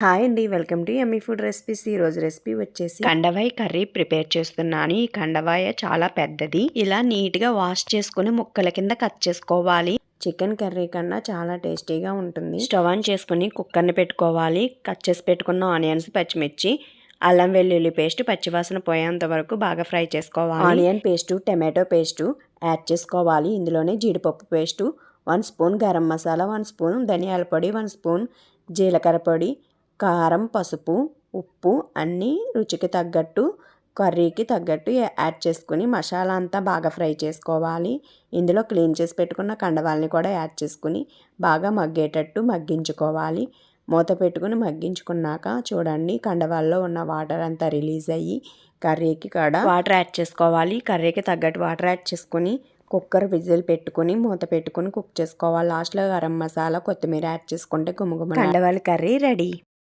Hi అండి, welcome to yummy food recipes. ఈరోజు recipe వచ్చేసి కండవాయ కర్రీ ప్రిపేర్ చేస్తున్నాను. ఈ కండవాయ చాలా పెద్దది. ఇలా నీట్గా వాష్ చేసుకుని ముక్కల కింద కట్ చేసుకోవాలి. చికెన్ కర్రీ కన్నా చాలా టేస్టీగా ఉంటుంది. స్టవ్ ఆన్ చేసుకుని కుక్కర్ని పెట్టుకోవాలి. కట్ చేసి పెట్టుకున్న ఆనియన్స్, పచ్చిమిర్చి, అల్లం వెల్లుల్లి పేస్ట్ పచ్చివాసన పోయేంత వరకు బాగా ఫ్రై చేసుకోవాలి. Onion paste, tomato paste add చేసుకోవాలి. ఇందులోనే జీడిపప్పు paste, 1 spoon garam masala, 1 spoon ధనియాల పొడి, 1 స్పూన్ జీలకర్ర పొడి, కారం, పసుపు, ఉప్పు అన్నీ రుచికి తగ్గట్టు, కర్రీకి తగ్గట్టు యాడ్ చేసుకుని మసాలా అంతా బాగా ఫ్రై చేసుకోవాలి. ఇందులో క్లీన్ చేసి పెట్టుకున్న కండవాల్ని కూడా యాడ్ చేసుకుని బాగా మగ్గేటట్టు మగ్గించుకోవాలి. మూత పెట్టుకుని మగ్గించుకున్నాక చూడండి, కండవాల్లో ఉన్న వాటర్ అంతా రిలీజ్ అయ్యి కర్రీకి కూడా వాటర్ యాడ్ చేసుకోవాలి. కర్రీకి తగ్గట్టు వాటర్ యాడ్ చేసుకుని కుక్కర్ విజిల్ పెట్టుకుని మూత పెట్టుకుని కుక్ చేసుకోవాలి. లాస్ట్లో గరం మసాలా, కొత్తిమీర యాడ్ చేసుకుంటే గుమగుమ కండవాల కర్రీ రెడీ.